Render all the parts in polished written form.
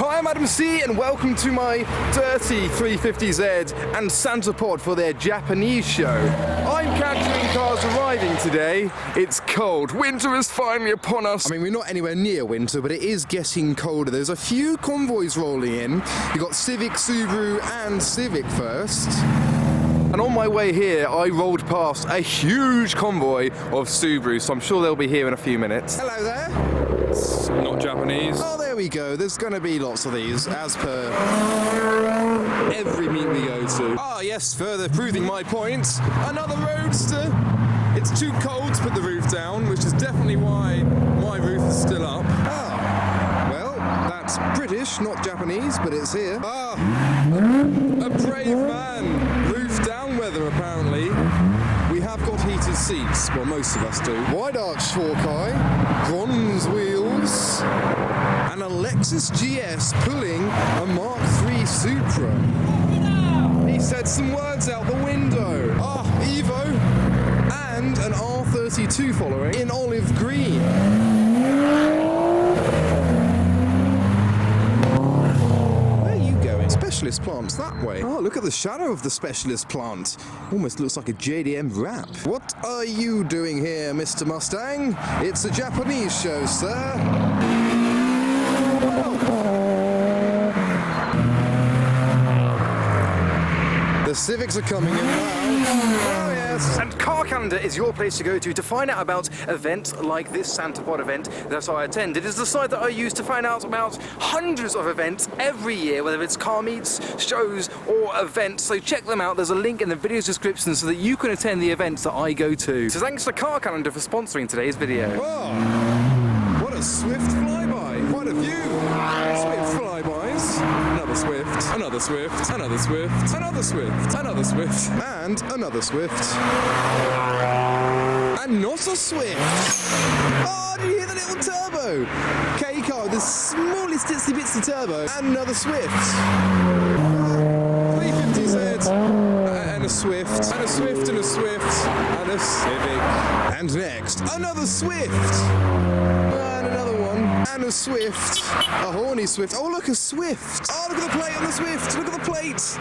Hi, I'm Adam C, and welcome to my dirty 350Z and Santa Pod for their Japanese show. I'm capturing cars arriving today. It's cold. Winter is finally upon us. I mean, we're not anywhere near winter, but it is getting colder. There's a few convoys rolling in. You've got Civic, Subaru, and Civic first. And on my way here, I rolled past a huge convoy of Subaru, so I'm sure they'll be here in a few minutes. Hello there. It's not Japanese. Oh, there we go. There's going to be lots of these, as per every meet we go to. Ah, yes, further proving my point. Another roadster. It's too cold to put the roof down, which is definitely why my roof is still up. Ah, well, that's British, not Japanese, but it's here. Ah, a brave man. Roof down weather, apparently. We have got heated seats, well, most of us do. Wide arch Hawkeye, bronze wheels, and a Lexus GS pulling a Mark III Supra. He said some words out the window. Ah, Evo, and an R32 following in olive green. Specialist plant's that way. Oh, look at the shadow of the specialist plant. Almost looks like a JDM wrap. What are you doing here, Mr. Mustang? It's a Japanese show, sir. The Civics are coming in now. Oh, yes. And Car Calendar is your place to go to find out about events like this Santa Pod event that I attend. It is the site that I use to find out about hundreds of events every year, whether it's car meets, shows, or events. So check them out. There's a link in the video's description so that you can attend the events that I go to. So thanks to Car Calendar for sponsoring today's video. Oh, what a swift flyby. Quite a few swift flybys. Another Swift, another Swift, another Swift, another Swift, another Swift, and another Swift. And not a Swift. Oh, did you hear the little turbo? K-car, the smallest itsy bitsy turbo. And another Swift. 350Z. And a Swift. And a Swift and a Swift. And a Civic. And next, another Swift. And another one. And a Swift. A horny Swift. Oh, look, a Swift. Oh, look at the plate on the Swift. Look at the plate.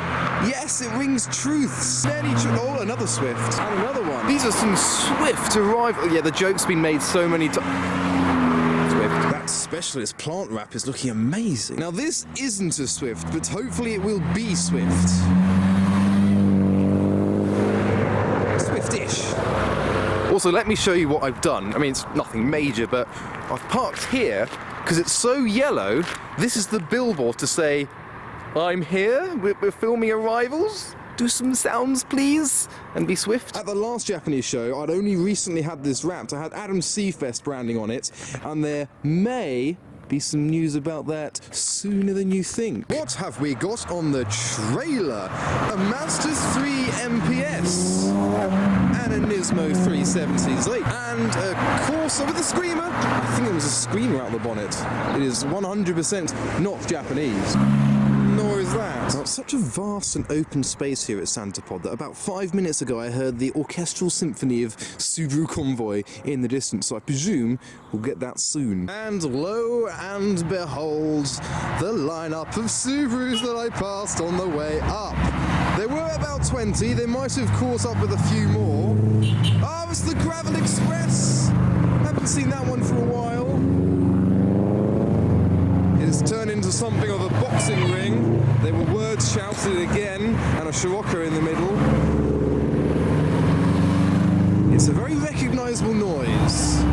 Yes, it rings truths. Oh, another Swift. And another one. These are some Swift arrival. Yeah, the joke's been made so many times. Swift. That specialist plant wrap is looking amazing. Now, this isn't a Swift, but hopefully it will be Swift. Swiftish. Also, let me show you what I've done. I mean, it's nothing major, but I've parked here because it's so yellow. This is the billboard to say, I'm here, we're filming arrivals. Do some sounds, please, and be swift. At the last Japanese show, I'd only recently had this wrapped. I had Adam C Fest branding on it, and there may be some news about that sooner than you think. What have we got on the trailer? A Mazda 3 MPS and a Nismo 370Z and a Corsa with a screamer. I think it was a screamer out the bonnet. It is 100% not Japanese. Nor is that. Now, it's such a vast and open space here at Santa Pod that about 5 minutes ago I heard the orchestral symphony of Subaru Convoy in the distance, so I presume we'll get that soon. And lo and behold, the lineup of Subarus that I passed on the way up. There were about 20, they might have caught up with a few more. Oh, it's the Gravel Express! Haven't seen that one for a while. It's turned into something of a boxing ring. There were words shouted again, and a Scirocco in the middle. It's a very recognisable noise.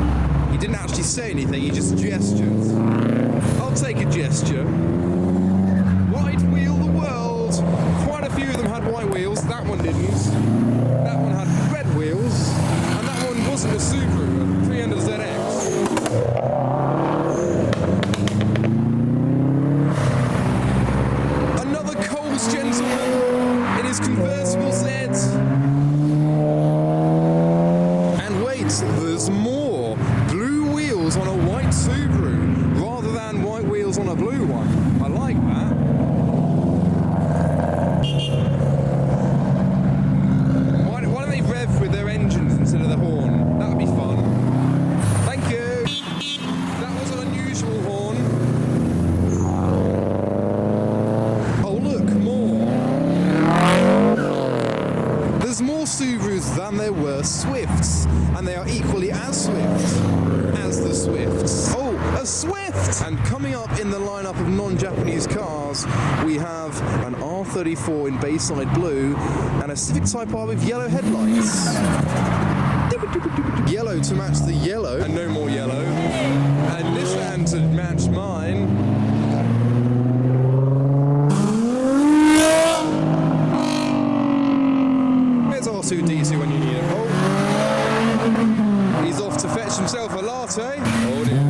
He didn't actually say anything, he just gestured. I'll take a gesture. White wheel the world. Quite a few of them had white wheels, that one didn't. That one had red wheels, and that one wasn't a Subaru, a 300ZX. Gentleman in his convertible Z. And wait, there's more. Blue wheels on a white Subaru rather than white wheels on a blue one. I like that. Why don't they rev with their engines instead of the horn? That would be fun. Thank you. That was an unusual horn. coming up in the lineup of non-Japanese cars, we have an R34 in Bayside blue and a Civic Type R with yellow headlights. Yellow to match the yellow, and no more yellow. And this hand to match mine. There's R2D2 when you need it. Oh. He's off to fetch himself a latte. Oh dear.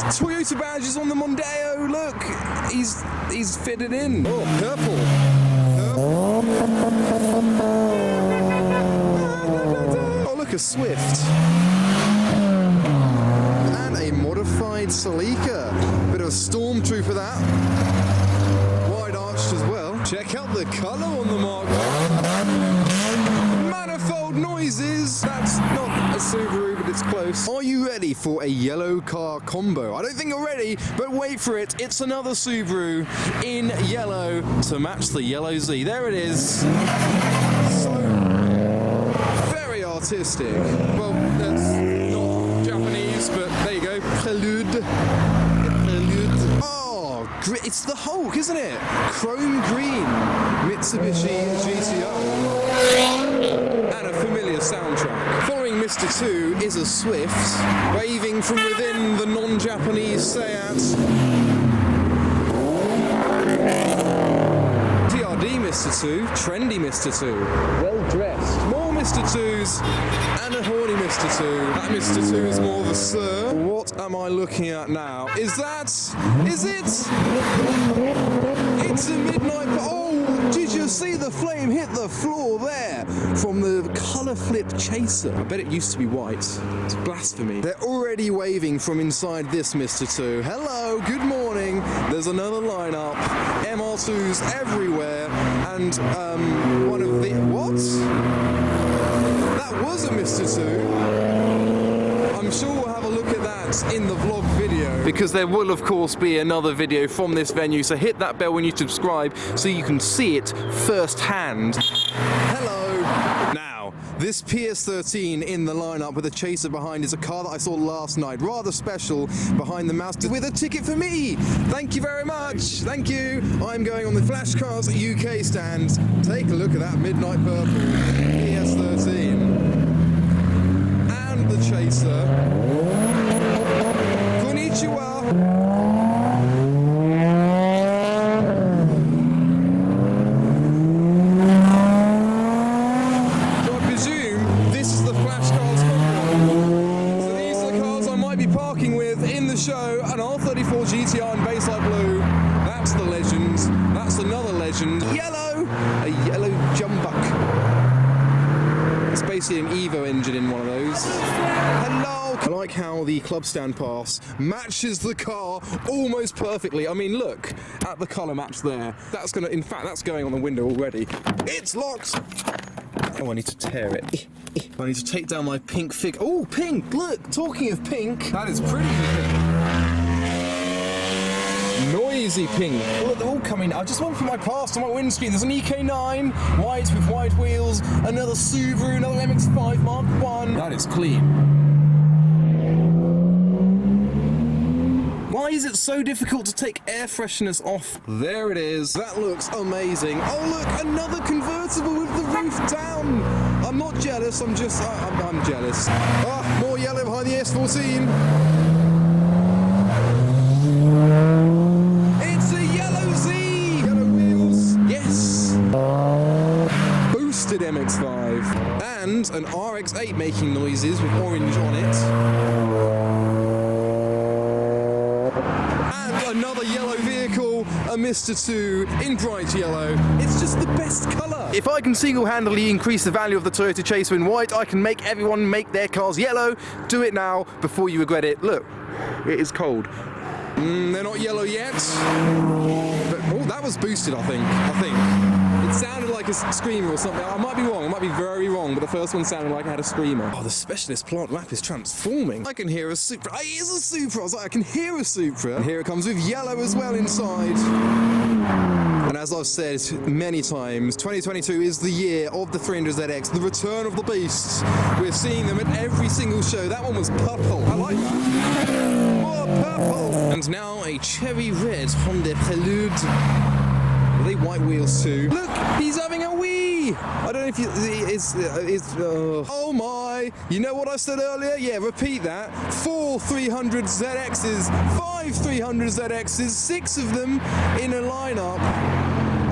Toyota badges on the Mondeo. Look, he's fitted in. Oh, purple. Oh, look, a Swift. And a modified Celica. Bit of a stormtrooper that. Wide arched as well. Check out the colour on the Mark. Manifold noises. That's not a Subaru, but it's close. Are you ready for a yellow car combo? I don't think you're ready, but wait for it. It's another Subaru in yellow to match the yellow Z. There it is. So very artistic. Well, that's not Japanese, but there you go. Prelude. Oh, it's the Hulk, isn't it? Chrome green Mitsubishi GTR. And a familiar soundtrack. Following Mr. 2 is a Swift, waving from within the non-Japanese Seat. TRD Mr. 2, trendy Mr. 2, well dressed. More Mr. 2s and a horny Mr. 2. That Mr. 2 is more of a sir. What am I looking at now? Is it? It's a midnight. Oh, did you see the flame hit the floor there from the colour flip chaser? I bet it used to be white. It's blasphemy. They're already waving from inside this Mr. 2. Hello, good morning. There's another lineup. MR2s everywhere. And one of the... What? That was a Mr. 2. I'm sure we'll have a look at that in the vlog video. Because there will, of course, be another video from this venue, so hit that bell when you subscribe so you can see it firsthand. Hello. Now, this PS13 in the lineup with a chaser behind is a car that I saw last night. Rather special, behind the mouse with a ticket for me. Thank you very much. Thank you. I'm going on the Flash Cars UK stand. Take a look at that midnight purple PS13. And the chaser. Konnichiwa. Show an R34 GTR in Bayside blue. That's the legend. That's another legend. Yellow! A yellow jumbuck. It's basically an Evo engine in one of those. Hello! I like how the club stand pass matches the car almost perfectly. I mean, look at the colour match there. That's gonna, in fact, that's going on the window already. It's locked! Oh, I need to tear it. I need to take down my pink fig. Oh, pink! Look! Talking of pink, that is pretty pink. Noisy pink. Look, they're all coming. I just went for my past on my windscreen. There's an EK9, white with white wheels, another Subaru, another MX-5 Mark 1. That is clean. Why is it so difficult to take air fresheners off? There it is. That looks amazing. Oh look, another convertible with the roof down. I'm not jealous, I'm just, I'm jealous. Ah, more yellow behind the S14. It's a yellow Z! Yellow wheels, yes! Boosted MX-5. And an RX-8 making noises with orange on it. Another yellow vehicle, a Mr. 2 in bright yellow. It's just the best colour. If I can single-handedly increase the value of the Toyota Chaser in white, I can make everyone make their cars yellow. Do it now before you regret it. Look, it is cold. They're not yellow yet. But, oh, that was boosted, I think. It sounded like a screamer or something. I might be wrong, I might be very wrong, but the first one sounded like it had a screamer. Oh, the specialist plant wrap is transforming. I can hear a Supra. It is a Supra. I was like, I can hear a Supra. And here it comes with yellow as well inside. And as I've said many times, 2022 is the year of the 300ZX, the return of the beast. We're seeing them at every single show. That one was purple. I like that. More purple. And now a cherry red Honda Prelude. Are they white wheels too? Look, he's having a wee. I don't know if oh my. You know what I said earlier? Yeah, repeat that. 4 300ZXs, 5 300ZXs, 6 of them in a lineup.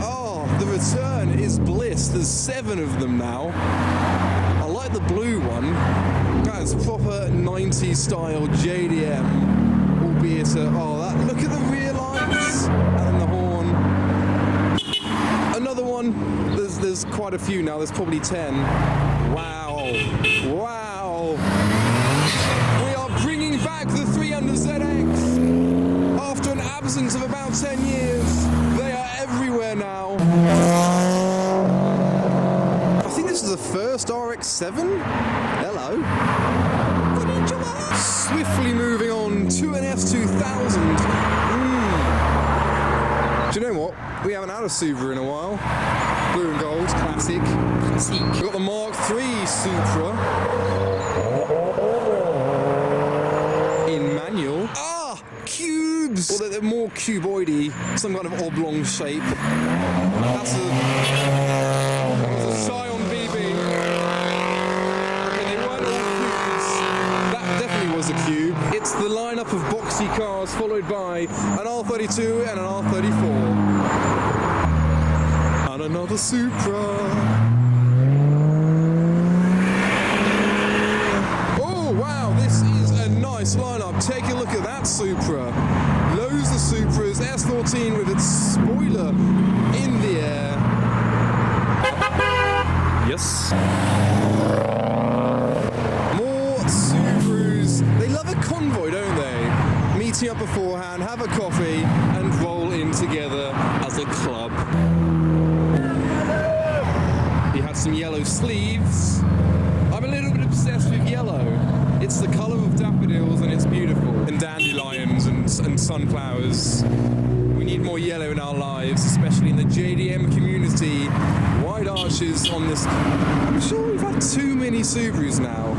Oh, the return is bliss. There's 7 of them now. I like the blue one. That's proper 90s style JDM. Albeit look at the rear lights and the horn. Another one. There's quite a few now. There's probably 10. Wow. Wow. We are bringing back the 300ZX. After an absence of about 10 years, they are everywhere now. I think this is the first RX-7. Hello. Swiftly moving on to an S2000. Do you know what? We haven't had a Subaru in a while. Blue and gold, classic. We've got the Mark III Supra. In manual. Ah! Cubes! Or they're more cuboidy, some kind of oblong shape. That's a Scion BB. Okay, they weren't all cubes. That definitely was a cube. It's the lineup of boxy cars followed by an R32 and an R34. And another Supra. Oh wow, this is a nice lineup. Take a look at that Supra. Loads of Supras, S14 with its spoiler in the air. Yes. More Subarus. They love a convoy, don't they? Meeting up beforehand, have a coffee, and roll in together as a club. He had some yellow sleeves. I'm a little bit obsessed with yellow. It's the colour of daffodils and it's beautiful. And dandelions and sunflowers. We need more yellow in our lives, especially in the JDM community. Wide arches on this. I'm sure we've had too many Subarus now.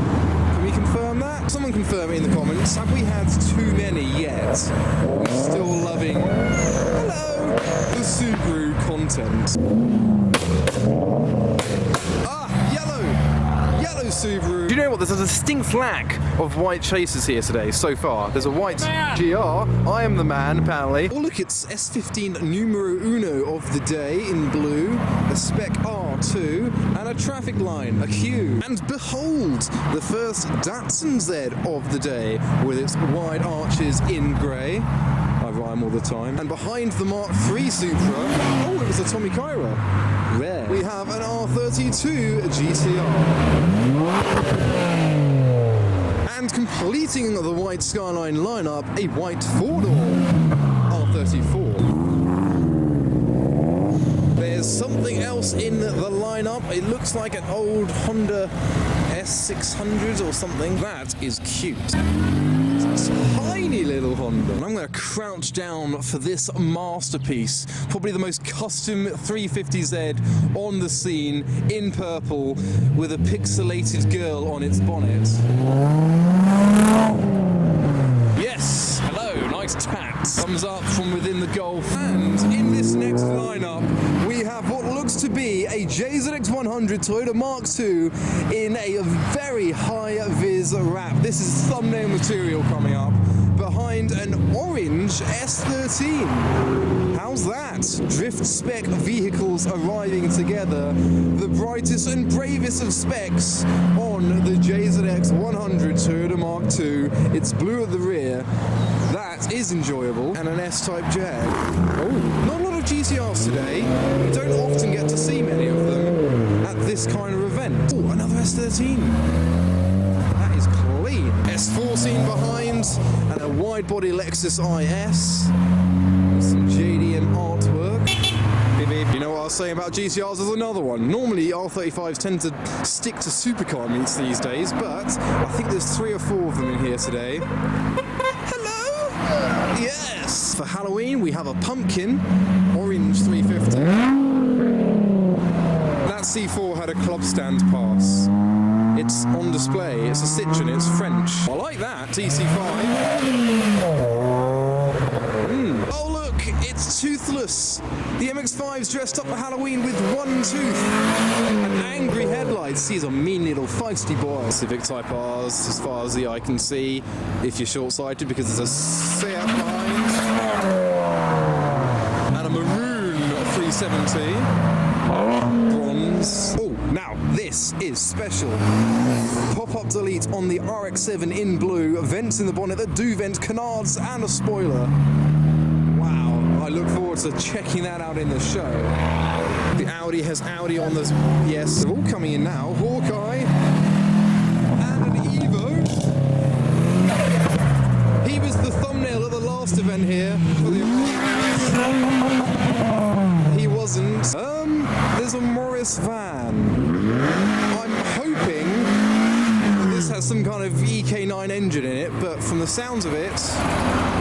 Can we confirm that? Someone confirm it in the comments. Have we had too many yet? Or are we still loving, hello, the Subaru content? Yellow Subaru. Do you know what? There's a distinct lack of white chasers here today so far. There's a white GR. I am the man, apparently. Oh, look, it's S15 numero uno of the day in blue, a spec R2, and a traffic line, a Q. And behold, the first Datsun Z of the day with its wide arches in grey. I rhyme all the time. And behind the Mark III Supra, oh, it was a Tommy Kyra. Rare. We have an R32 GTR. And completing the white Skyline lineup, a white four-door R34. There's something else in the lineup. It looks like an old Honda S600 or something. That is cute. It's a tiny little Honda. And I'm going to crouch down for this masterpiece. Probably the most custom 350Z on the scene, in purple, with a pixelated girl on its bonnet. Yes, hello, nice tat. Thumbs up from within the Golf. And in this next lineup, we have what looks to be a JZX100 Toyota Mark II in a very high-vis wrap. This is thumbnail material coming up behind an orange S13. How's that? Drift spec vehicles arriving together. The brightest and bravest of specs on the JZX100 Toyota Mark II. It's blue at the rear. That is enjoyable. And an S-Type Jag. Oh, not a lot of GTRs today. We don't often get to see many of them at this kind of event. Oh, another S13. That is clean. S14 behind, and a wide-body Lexus IS. Some JDM artwork. Beep, beep. You know know what I was saying about GTRs? There's another one. Normally R35s tend to stick to supercar meets these days, but I think there's 3 or 4 of them in here today. Hello? Yes! For Halloween we have a pumpkin, orange 350. That C4 had a club stand pass. It's on display, it's a Citroen, it's French. I like that, TC5. Oh look, it's toothless. The MX-5's dressed up for Halloween with 1 tooth and angry headlights. He's a mean little feisty boy. Civic Type R's as far as the eye can see, if you're short-sighted, because there's a Seat behind. And a maroon 370. Bronze. Oh, now this is special. Pop-up delete on the RX-7 in blue, vents in the bonnet that do vent, canards and a spoiler. Wow, I look forward to checking that out in the show. The Audi has Audi on the... Yes, they're all coming in now. Hawkeye and an Evo. He was the thumbnail at the last event here for the... He wasn't. There's a Morris van. I'm hoping that this has some kind of EK9 engine in it, but from the sounds of it,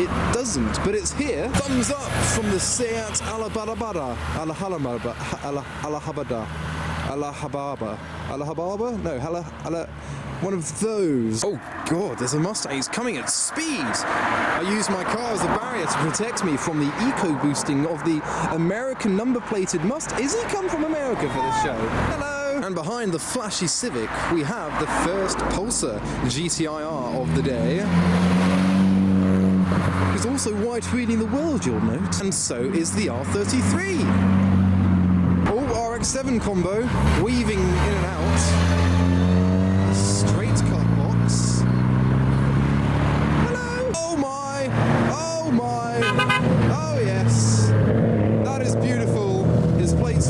it doesn't. But it's here. Thumbs up from the Seat Alahabada. One of those. Oh God, there's a Mustang. He's coming at speed. I use my car as a barrier to protect me from the eco-boosting of the American number-plated Mustang. Is he come from America for this show? Hello. And behind the flashy Civic, we have the first Pulsar GTIR of the day. He's also white-wheeling the world, you'll note. And so is the R33. Oh, RX-7 combo, weaving in and out. Straight cut box. Hello! Oh my! Oh my! Oh yes! That is beautiful. His plates.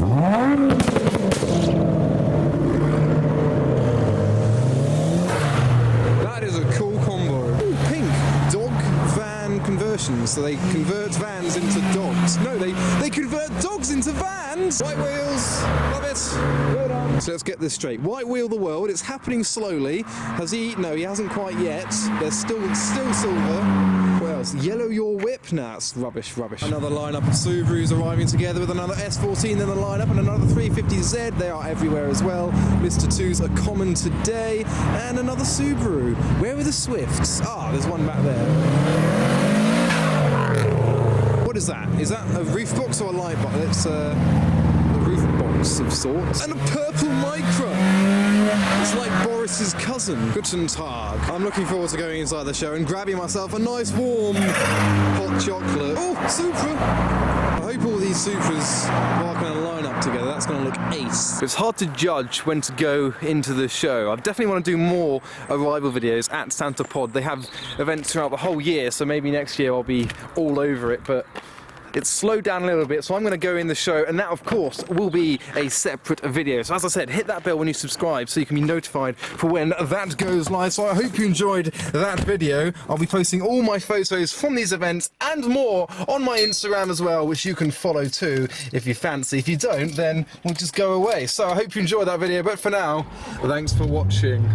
That is a cool combo. Ooh, pink dog van conversions. So they convert vans into dogs. No, they convert dogs into vans. White wheels. Love it. Well done. So let's get this straight. White wheel the world. It's happening slowly. Has he? No, he hasn't quite yet. There's still silver. What else? Yellow your whip. Nah, it's rubbish. Another lineup of Subarus arriving together with another S14 in the lineup and another 350Z. They are everywhere as well. Mr. 2s are common today. And another Subaru. Where are the Swifts? Ah, there's one back there. What is that? Is that a roof box or a light box? It's a roof box of sorts. And a purple Micra. It's like Boris's cousin. Guten Tag. I'm looking forward to going inside the show and grabbing myself a nice warm hot chocolate. Oh, Supra. I hope all these Supras are going to line up together. That's going to look ace. It's hard to judge when to go into the show. I definitely want to do more arrival videos at Santa Pod. They have events throughout the whole year, so maybe next year I'll be all over it, but it's slowed down a little bit, so I'm going to go in the show, and that, of course, will be a separate video. So as I said, hit that bell when you subscribe so you can be notified for when that goes live. So I hope you enjoyed that video. I'll be posting all my photos from these events and more on my Instagram as well, which you can follow too if you fancy. If you don't, then we'll just go away. So I hope you enjoyed that video, but for now, thanks for watching.